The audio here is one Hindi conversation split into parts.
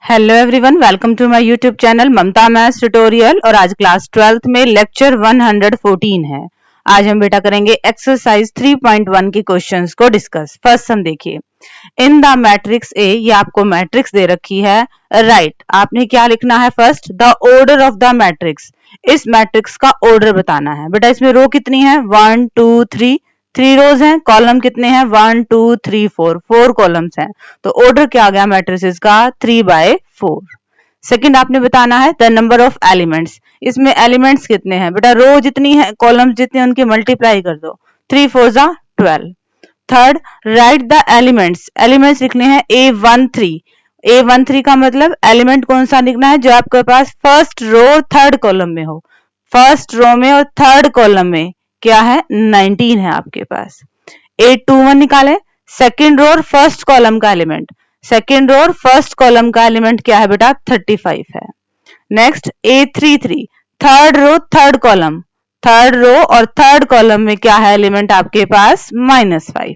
Hello everyone, welcome to my YouTube channel Mamta maths tutorial. और आज क्लास 12th में लेक्चर 114 है। आज हम बेटा करेंगे एक्सरसाइज 3.1 के क्वेश्चंस को डिस्कस। फर्स्ट सम देखिए, इन द मैट्रिक्स ए, ये आपको मैट्रिक्स दे रखी है। राइट आपने क्या लिखना है? First the order of the matrix, इस मैट्रिक्स का ऑर्डर बताना है। बेटा इसमें रो कितनी है? 1 2 3, 3 रोज हैं। कॉलम कितने हैं? 1 2 3 4 कॉलम्स हैं। तो ऑर्डर क्या आ गया मैट्रिसेस का? 3/4। सेकंड आपने बताना है द नंबर ऑफ एलिमेंट्स, इसमें एलिमेंट्स कितने हैं? बेटा रो जितनी है, कॉलम्स जितने, उनकी मल्टीप्लाई कर दो। 3 4 जा 12। Third right the elements, elements लिखने हैं A13। A13 का मतलब एलिमेंट कौन सा लिखना है? जो आपके पास फर्स्ट रो थर्ड कॉलम में हो। फर्स्ट रो में और थर्ड कॉलम में क्या है? 19 है आपके पास। A21 निकाले, सेकेंड रो और फर्स्ट कॉलम का एलिमेंट। सेकेंड रो और फर्स्ट कॉलम का एलिमेंट क्या है बेटा? 35 है। Next A33, third row third column, third row और थर्ड कॉलम में क्या है एलिमेंट आपके पास? -5।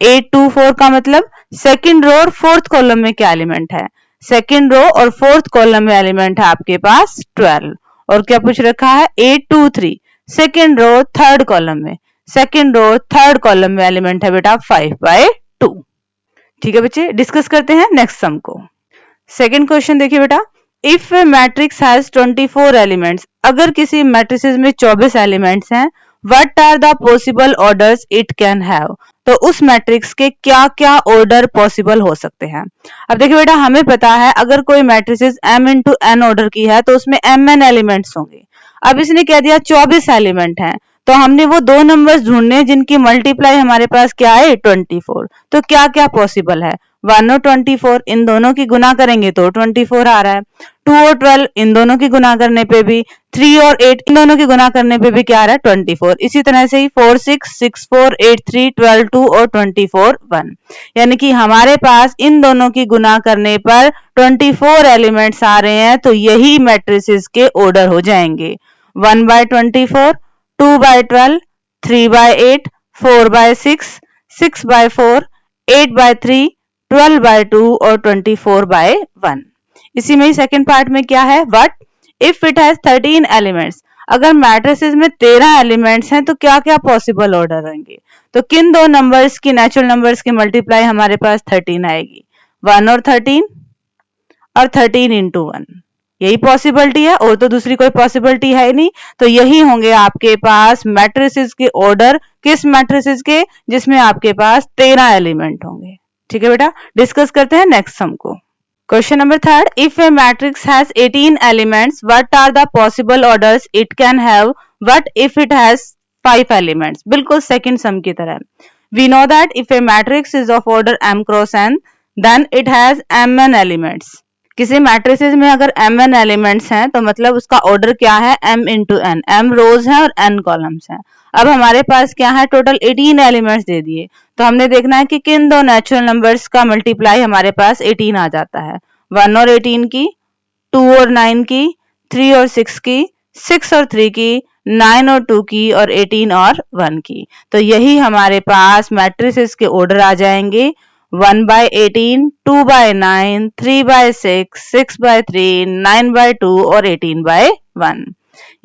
A24 का मतलब सेकेंड रो और फोर्थ कॉलम में क्या एलिमेंट है? सेकेंड रो और फोर्थ कॉलम में एलिमेंट है आपके पास 12। और क्या पूछ रखा है? A23, second row third column में, सेकेंड रो थर्ड कॉलम में एलिमेंट है बेटा 5/2। ठीक है बच्चे, डिस्कस करते हैं नेक्स्ट सम को। सेकेंड क्वेश्चन देखिए बेटा, if a matrix has 24 elements, अगर किसी मैट्रिसेस में 24 एलिमेंट्स हैं, what are the possible orders it can have, तो उस मैट्रिक्स के क्या क्या ऑर्डर पॉसिबल हो सकते हैं। अब देखिए बेटा, हमें पता है अगर कोई matrices m into n order की है तो उसमें mn एलिमेंट्स होंगे। अब इसने कह दिया 24 एलिमेंट हैं, तो हमने वो दो नंबर्स ढूंढने जिनकी मल्टीप्लाई हमारे पास क्या है? 24। तो क्या क्या पॉसिबल है? 1 और 24, इन दोनों की गुना करेंगे तो 24 आ रहा है। 2 और 12, इन दोनों की गुना करने पे भी, 3 और 8, इन दोनों की गुना करने पे भी क्या आ रहा है? 24। इसी तरह से ही 4 6 6 4 8 3 12 2 और 24 1, यानी कि हमारे पास इन दोनों की गुना करने पर 24 एलिमेंट्स आ रहे हैं। तो यही मैट्रिसेस के ऑर्डर हो जाएंगे। 1/24, 2/12, 3/8, 4/6, 6/4, 8/3, 12/2 और 24/1। इसी में ही सेकंड पार्ट में क्या है? What if it has 13 elements, अगर मैट्रिसेस में 13 एलिमेंट्स हैं तो क्या क्या पॉसिबल ऑर्डर होंगे। तो किन दो नंबर्स की, नेचुरल नंबर्स की मल्टीप्लाई हमारे पास 13 आएगी? 1 और 13 और 13 इंटू 1, यही पॉसिबिलिटी है, और तो दूसरी कोई पॉसिबिलिटी है नहीं। तो यही होंगे आपके पास मैट्रिसेस के ऑर्डर। किस मैट्रिसेस के? जिसमें आपके पास 13 एलिमेंट होंगे। ठीक है बेटा, डिस्कस करते हैं नेक्स्ट सम को। Question number third, if a matrix has 18 elements, what are the possible orders it can have, what if it has 5 elements. बिल्कुल सेकंड सम की तरह। We know that if a matrix is of order m cross n, then it has mn elements. किसी मैट्रिसेस में अगर mn एलिमेंट्स हैं तो मतलब उसका ऑर्डर क्या है? m इंटू n, m रोज हैं और n कॉलम्स हैं। अब हमारे पास क्या है? टोटल 18 एलिमेंट्स दे दिए। तो हमने देखना है कि किन दो नेचुरल नंबर्स का मल्टीप्लाई हमारे पास 18 आ जाता है। 1 और 18 की, 2 और 9 की, 3 और 6 की, 6 और 3 की, 9 और 2 की, और 18 और 1 की। तो यही हमारे पास मैट्रिसेस के ऑर्डर आ जाएंगे। 1/18, 2/9, 3/6, 6/3, 9/2 और 18/1।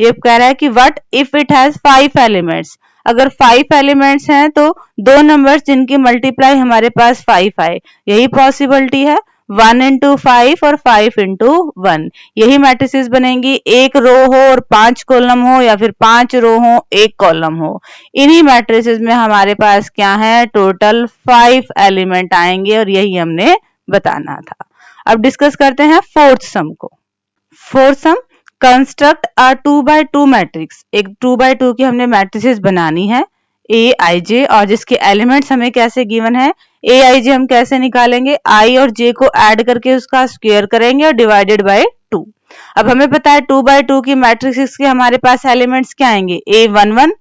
ये कह रहा है कि what if it has 5 elements, अगर 5 एलिमेंट्स हैं तो दो नंबर्स जिनकी मल्टीप्लाई हमारे पास 5 आए, यही पॉसिबिलिटी है। 1 इंटू 5 और 5 इंटू 1, यही मैट्रिसेस बनेंगी। एक रो हो और 5 कॉलम हो, या फिर 5 रो हो 1 कॉलम हो। इन्हीं मैट्रिसेस में हमारे पास क्या है? टोटल 5 एलिमेंट आएंगे, और यही हमने बताना था। अब डिस्कस करते हैं फोर्थ सम को। Fourth some, construct a 2/2 matrix. एक 2/2 की हमने मैट्रिसेस बनानी है ए आई जे, और जिसके एलिमेंट्स हमें कैसे गिवन है? ए आई जे हम कैसे निकालेंगे? आई और जे को ऐड करके उसका स्क्वायर करेंगे और डिवाइडेड बाय 2। अब हमें पता है 2/2 की मैट्रिक्स के हमारे पास एलिमेंट्स क्या आएंगे? A11,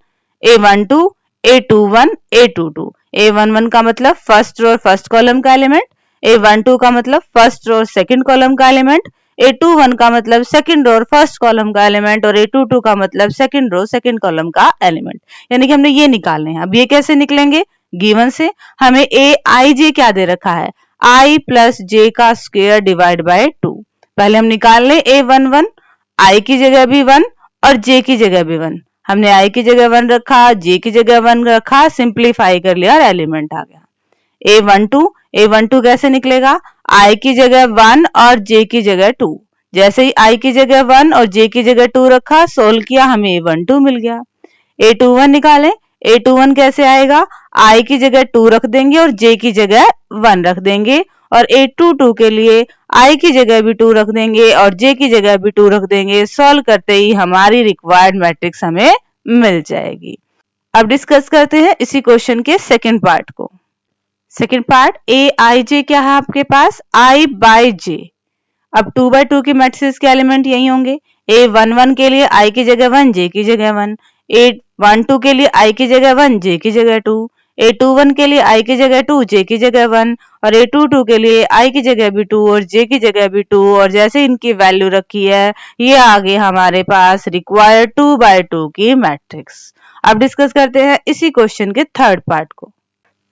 A12, A21, A22। A11 का मतलब फर्स्ट रो और फर्स्ट कॉलम का एलिमेंट, A12 का मतलब फर्स्ट रो और सेकंड कॉलम का एलिमेंट, A21 का मतलब सेकंड रो और फर्स्ट कॉलम का एलिमेंट, और A22 का मतलब सेकंड रो सेकंड कॉलम का एलिमेंट। यानी कि हमने ये निकालने हैं। अब ये कैसे निकलेंगे? गिवन से हमें ए आई जे क्या दे रखा है? i प्लस j का स्क्वायर डिवाइड बाय 2। पहले हम निकाल लें a11, i की जगह भी 1 और j की जगह भी 1। हमने i की जगह 1 रखा, j की जगह 1 रखा, सिंप्लीफाई कर लिया और एलिमेंट आ गया a12 कैसे निकलेगा? i की जगह 1 और j की जगह 2। जैसे ही i की जगह 1 और j की जगह 2 रखा, सोल्व किया, हमें a12 मिल गया। a21 निकालें। a21 कैसे आएगा? i की जगह 2 रख देंगे और j की जगह 1 रख देंगे, और a22 के लिए i की जगह भी 2 रख देंगे और j की जगह भी 2 रख देंगे। सॉल्व करते ही हमारी रिक्वायर्ड मैट्रिक्स हमें मिल जाएगी। अब डिस्कस करते हैं इसी क्वेश्चन के सेकंड पार्ट को। सेकंड पार्ट, ए आई जे क्या है आपके पास? i bye j। अब 2 बाय 2 की मैट्रिक्स के एलिमेंट यही होंगे। a11 के लिए i की जगह 1, j की जगह 1। a12 के लिए i की जगह 1, j की जगह 2। a21 के लिए i की जगह 2, j की जगह 1, और a22 के लिए i की जगह भी 2 और j की जगह भी 2, और जैसे इनकी वैल्यू रखी है, ये आ गई हमारे पास रिक्वायर्ड 2 बाय 2 की मैट्रिक्स। अब डिस्कस करते हैं इसी क्वेश्चन के थर्ड पार्ट को।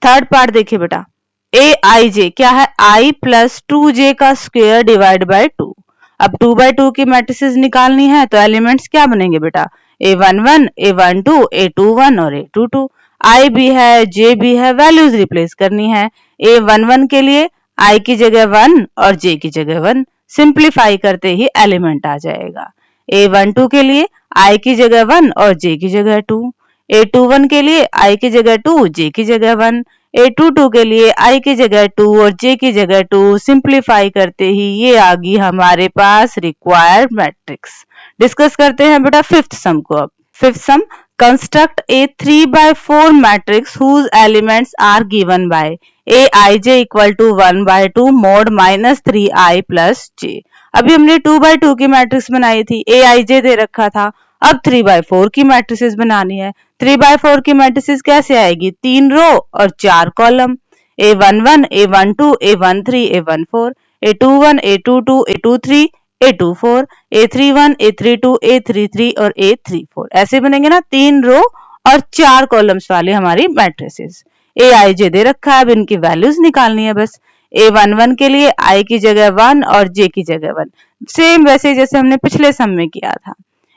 थर्ड पार्ट देखिए बेटा, ए आई जे क्या है? i प्लस 2j का स्क्वायर डिवाइड बाय 2। अब 2 बाय 2 की मैट्रिसेस निकालनी है तो एलिमेंट्स क्या बनेंगे बेटा? a11, a12, a21 और a22। i भी है, j भी है, वैल्यूज रिप्लेस करनी है। a11 के लिए i की जगह 1 और j की जगह 1, सिंप्लीफाई करते ही एलिमेंट आ जाएगा। a12 के लिए i की जगह 1 और j की जगह 2। a21 के लिए i की जगह 2, j की जगह 1। a22 के लिए i की जगह 2 और j की जगह 2, सिंप्लीफाई करते ही ये आ गई हमारे पास रिक्वायर्ड मैट्रिक्स। डिस्कस करते हैं बेटा फिफ्थ सम को। अब fifth some, construct A 3 by 4 matrix whose elements are given by aij equal to 1 by 2 mod minus 3i plus j। अभी हमने 2 by 2 की मैट्रिक्स बनाई थी, aij दे रखा था। अब 3 by 4 की मैट्रिसेस बनानी है। 3 by 4 की मैट्रिसेस कैसे आएगी? 3 रो और 4 column, a11, a12, a13, a14, a21, a22, a23, a24, a31, a32, a33 और a34। ऐसे बनेंगे ना, 3 रो और 4 कॉलम्स वाली हमारी मैट्रिसेस। aij दे रखा है, अब इनकी वैल्यूज निकालनी है बस। a11 के लिए i की जगह 1 और j की जगह 1, सेम वैसे जैसे हमने पिछले सम में किया था।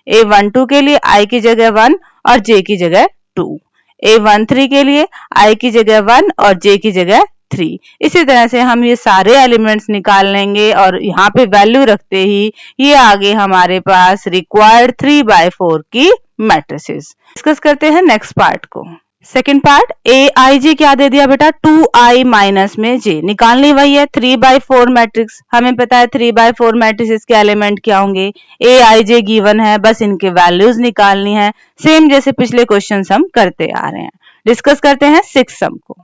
a12 के लिए i की जगह 1 और j की जगह 2। a13 के लिए i की जगह 1 और j की जगह 3। इसी तरह से हम ये सारे एलिमेंट्स निकाल लेंगे और यहाँ पे वैल्यू रखते ही ये आगे हमारे पास रिक्वायर्ड 3 by 4 की मैट्रिसेस। डिस्कस करते हैं नेक्स्ट पार्ट को। सेकेंड पार्ट, ए आई जे क्या दे दिया बेटा? 2i माइनस में j। निकालनी वही है 3 by 4 मैट्रिक्स। हमें पता है 3 by 4 मैट्रिक्स के एलिमेंट क्या होंगे? ए आई जे गिवन है, बस इनके वैल्यूज निकालनी है, सेम जैसे पिछले क्वेश्चन हम करते आ रहे हैं। डिस्कस करते हैं सिक्स सम को।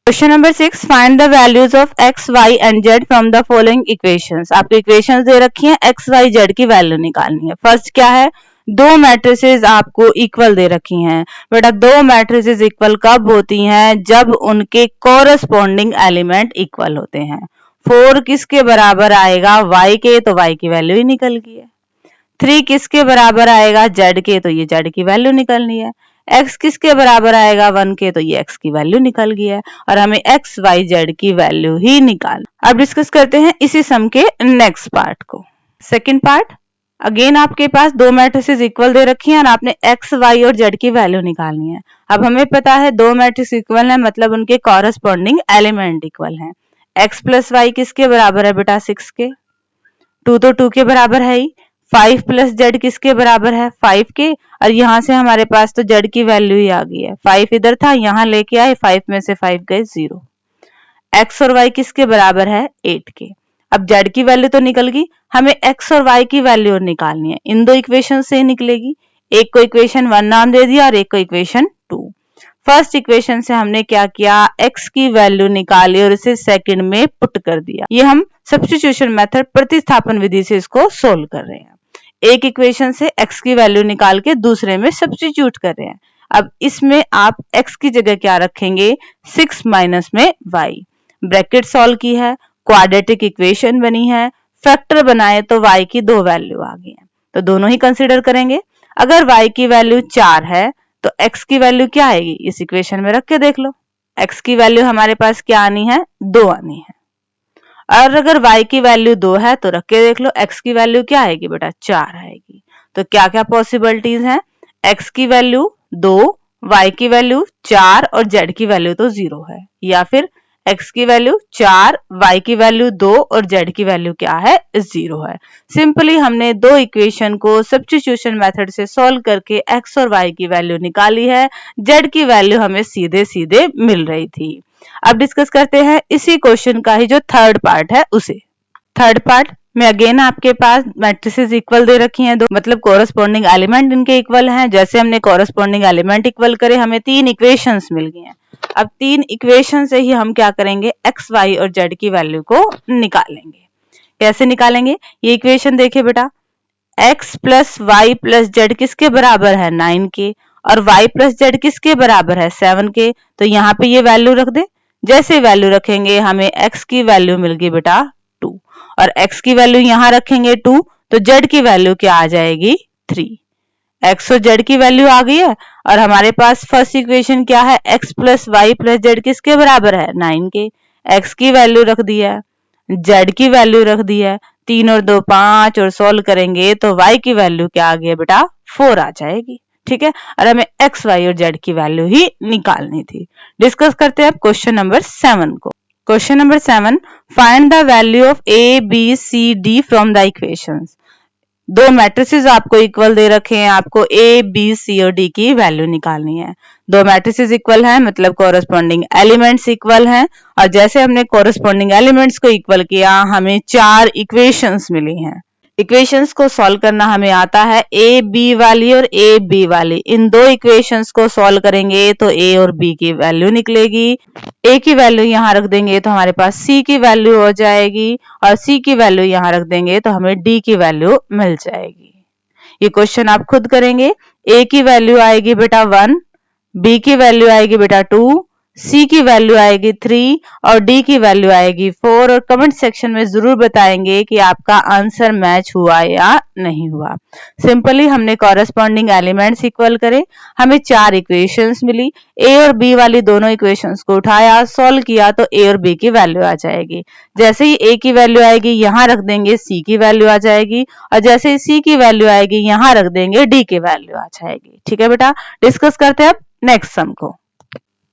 Question number 6, find the values of x, y and z from the following equations. आपको इक्वेशंस दे रखी हैं, x, y, z की वैल्यू निकालनी है। फर्स्ट क्या है? दो मैट्रिसेस आपको इक्वल दे रखी हैं। बेटा दो मैट्रिसेस इक्वल कब होती हैं? जब उनके कोरस्पॉन्डिंग एलिमेंट इक्वल होते हैं। 4 किसके बराबर आएगा? y के, तो y की वैल्यू ही निकल गई है। 3 किसके बराबर आएगा? z के, तो ये z की वैल्यू निकलनी है। x किसके बराबर आएगा? 1 के, तो ये x की वैल्यू निकल गई है, और हमें x, y, z की वैल्यू ही निकाल। अब डिस्कस करते हैं इसी सम के नेक्स्ट पार्ट को। सेकेंड पार्ट, अगेन आपके पास दो मैट्रिसेस इक्वल दे रखी हैं और आपने x, y और z की वैल्यू निकालनी है। अब हमें पता है दो मैट्रिक्स इक्वल है, मतलब उनके कॉरस्पॉन्डिंग एलिमेंट इक्वल हैं। x प्लस y किसके बराबर है बेटा? 6 के। 2 तो 2 के बराबर है ही। 5 प्लस z किसके बराबर है? 5 के, और यहाँ से हमारे पास तो z की वैल्यू ही आ गई है। 5 इधर था, यहाँ लेके आए, 5 में से 5 गए 0। x और y किसके बराबर है? 8 के। अब z की वैल्यू तो निकल गई, हमें x और y की वैल्यू निकालनी है। इन दो इक्वेशन से निकलेगी। एक को इक्वेशन 1 नाम दे दिया और एक को इक्वेशन 2। फर्स्ट इक्वेशन से हमने क्या किया? x की वैल्यू निकाली और इसे सेकंड में पुट कर दिया। ये हम सब्स्टिट्यूशन मेथड, प्रतिस्थापन विधि से इसको सोल्व कर रहे हैं। एक इक्वेशन से x की वैल्यू निकाल के दूसरे में सब्स्टिट्यूट कर रहे हैं। अब इसमें आप x की जगह क्या रखेंगे? 6 माइनस में y। ब्रैकेट सॉल्व की है, क्वाड्रेटिक इक्वेशन बनी है, फैक्टर बनाए तो y की दो वैल्यू आ गई है, तो दोनों ही कंसीडर करेंगे। अगर y की वैल्यू 4 है तो x की वैल्यू क्या आएगी? इस इक्वेशन में रख के देख लो। x की वैल्यू हमारे पास क्या आनी है? 2 आनी है। और अगर y की वैल्यू 2 है तो रख के देख लो, x की वैल्यू क्या आएगी बेटा, 4 आएगी। तो क्या क्या पॉसिबिलिटीज हैं, x की वैल्यू 2, y की वैल्यू 4 और z की वैल्यू तो 0 है, या फिर x की वैल्यू 4, y की वैल्यू 2 और z की वैल्यू क्या है, 0 है। सिंपली हमने दो इक्वेशन को सब्स्टिट्यूशन मेथड से सॉल्व करके x और y की वैल्यू निकाली है, z की वैल्यू हमें सीधे सीधे मिल रही थी। अब डिस्कस करते हैं इसी क्वेश्चन का ही जो थर्ड पार्ट है उसे। थर्ड पार्ट में अगेन आपके पास मैट्रिसेस इक्वल दे रखी हैं दो, मतलब कोरस्पॉन्डिंग एलिमेंट इनके इक्वल हैं। जैसे हमने कोरस्पॉन्डिंग एलिमेंट इक्वल करे, हमें 3 इक्वेशंस मिल गई हैं। अब 3 इक्वेशन से ही हम क्या करेंगे, एक्स, वाई और जेड की वैल्यू को निकालेंगे। कैसे निकालेंगे, ये इक्वेशन देखिए बेटा, x plus Y plus Z किसके बराबर है, 9 के, और y प्लस जेड किसके बराबर है, 7 के। तो यहाँ पे ये वैल्यू रख दे। जैसे वैल्यू रखेंगे हमें x की वैल्यू मिल गई बेटा 2, और x की वैल्यू यहाँ रखेंगे 2, तो z की वैल्यू क्या आ जाएगी, 3। x और z की वैल्यू आ गई है, और हमारे पास फर्स्ट इक्वेशन क्या है, x plus Y plus Z किसके बराबर है, 9 के। x की वैल्यू रख दी है, z की वैल्यू रख दी है, 3 और 2 5, और सोल्व करेंगे तो y की वैल्यू क्या आ गई बेटा, 4 आ जाएगी। ठीक है, और हमें x, y और z की वैल्यू ही निकालनी थी। डिस्कस करते हैं अब क्वेश्चन नंबर 7 को। Question number 7, find the value of a, b, c, d from the equations. दो मैट्रिसेस आपको इक्वल दे रखे हैं, आपको a, b, c और d की वैल्यू निकालनी है। दो मैट्रिसेस इक्वल हैं, मतलब कोरस्पॉन्डिंग एलिमेंट्स इक्वल हैं, और जैसे हमने कोरस्पॉन्डिंग एलिमेंट्स को इक्वल किया, हमें 4 इक्वेशंस मिली हैं। इक्वेशंस को सॉल्व करना हमें आता है ए बी वाली और ए बी वाली। इन दो इक्वेशंस को सॉल्व करेंगे तो ए और बी की वैल्यू निकलेगी। ए की वैल्यू यहाँ रख देंगे तो हमारे पास सी की वैल्यू हो जाएगी, और सी की वैल्यू यहाँ रख देंगे तो हमें डी की वैल्यू मिल जाएगी। ये क्वेश्चन आप खुद करेंगे। ए की वैल्यू आएगी बेटा 1, बी की वैल्यू आएगी बेटा 2, सी की वैल्यू आएगी 3 और डी की वैल्यू आएगी 4, और कमेंट सेक्शन में जरूर बताएंगे कि आपका आंसर मैच हुआ या नहीं हुआ। सिंपली हमने कॉरेस्पॉन्डिंग एलिमेंट्स इक्वल करे, हमें 4 इक्वेशंस मिली। ए और बी वाली दोनों इक्वेशंस को उठाया, सॉल्व किया तो ए और बी की वैल्यू आ जाएगी। जैसे ही ए की वैल्यू आएगी यहाँ रख देंगे सी की वैल्यू आ जाएगी, और जैसे ही सी की वैल्यू आएगी यहाँ रख देंगे डी की वैल्यू आ जाएगी। ठीक है बेटा, डिस्कस करते हैं अब नेक्स्ट सम को।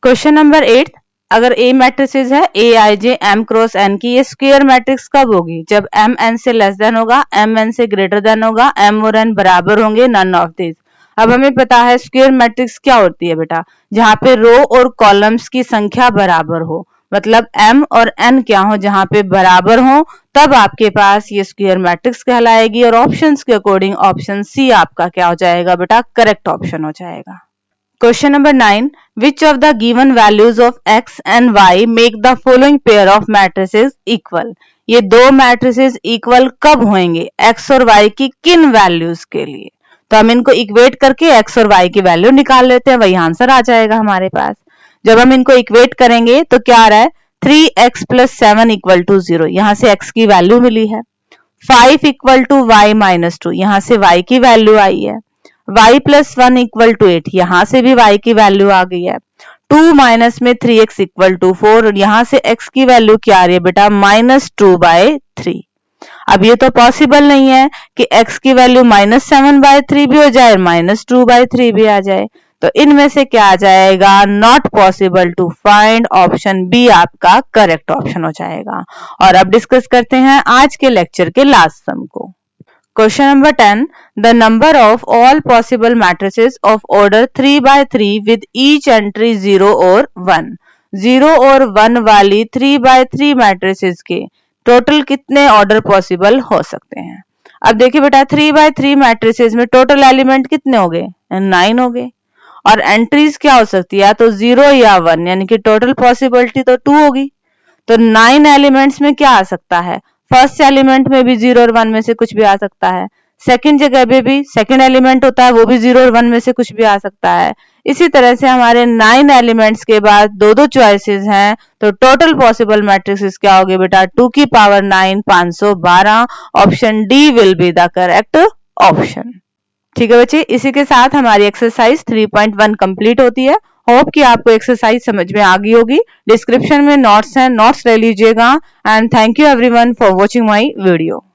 क्वेश्चन नंबर 8, अगर ए मैट्रिसेस है ए आई जे एम क्रॉस एन की, ये स्क्वायर मैट्रिक्स कब होगी, जब एम एन से लेस देन होगा, एम एन से ग्रेटर देन होगा, एम और एन बराबर होंगे, नन ऑफ दिस। अब हमें पता है स्क्वायर मैट्रिक्स क्या होती है बेटा, जहां पे रो और कॉलम्स की संख्या बराबर हो, मतलब m और n क्या हो, जहां पे बराबर हो, तब आपके पास ये स्क्वायर मैट्रिक्स कहलाएगी। और ऑप्शंस के अकॉर्डिंग ऑप्शन सी आपका क्या हो जाएगा बेटा, करेक्ट ऑप्शन हो जाएगा। Question number 9. Which of the given values of x and y make the following pair of matrices equal? ये दो मैट्रिसेस इक्वल कब होंगे, x और y की किन वैल्यूज के लिए। तो हम इनको इक्वेट करके x और y की वैल्यू निकाल लेते हैं, वही आंसर आ जाएगा हमारे पास। जब हम इनको इक्वेट करेंगे तो क्या आ रहा है, 3x plus 7 equal to 0, यहाँ से x की वैल्यू मिली है। 5 equal to y minus 2, यहाँ से y की वैल्यू आई है। y plus 1 equal to 8, यहाँ से भी y की वैल्यू आ गई है। 2 माइनस में 3x equal to 4, और यहाँ से x की वैल्यू क्या आ रही है बेटा, -2/3। अब ये तो पॉसिबल नहीं है कि x की वैल्यू -7/3 भी हो जाए, -2/3 भी आ जाए। तो इनमें से क्या आ जाएगा, not possible to find. Option B आपका करेक्ट ऑप्शन हो जाएगा। और अब डिस्कस करते हैं आज के लेक्चर के लास्ट सम को। Question number 10. The number of all possible matrices of order 3 by 3 with each entry 0 or 1. 0 और 1 वाली 3 by 3 matrices के टोटल कितने ऑर्डर पॉसिबल हो सकते हैं। अब देखिए बेटा, 3 by 3 matrices में टोटल एलिमेंट कितने हो गए, 9 हो गए, और एंट्रीज क्या हो सकती है, या तो 0 या 1, यानी कि टोटल पॉसिबिलिटी तो 2 होगी। तो 9 एलिमेंट्स में क्या आ सकता है, फर्स्ट एलिमेंट में भी 0 और 1 में से कुछ भी आ सकता है, सेकंड जगह पे भी सेकंड एलिमेंट होता है, वो भी 0 और 1 में से कुछ भी आ सकता है। इसी तरह से हमारे 9 एलिमेंट्स के बाद दो दो चॉइसेस हैं, तो टोटल पॉसिबल मैट्रिक्स क्या होगी बेटा, 2 की power 9 512। Option D will be the correct option. ठीक है बच्चे, इसी के साथ हमारी एक्सरसाइज 3.1 कंप्लीट होती है। होप कि आपको एक्सरसाइज समझ में आ गई होगी। डिस्क्रिप्शन में नोट्स हैं, नोट्स ले लीजिएगा। And thank you everyone for watching my video.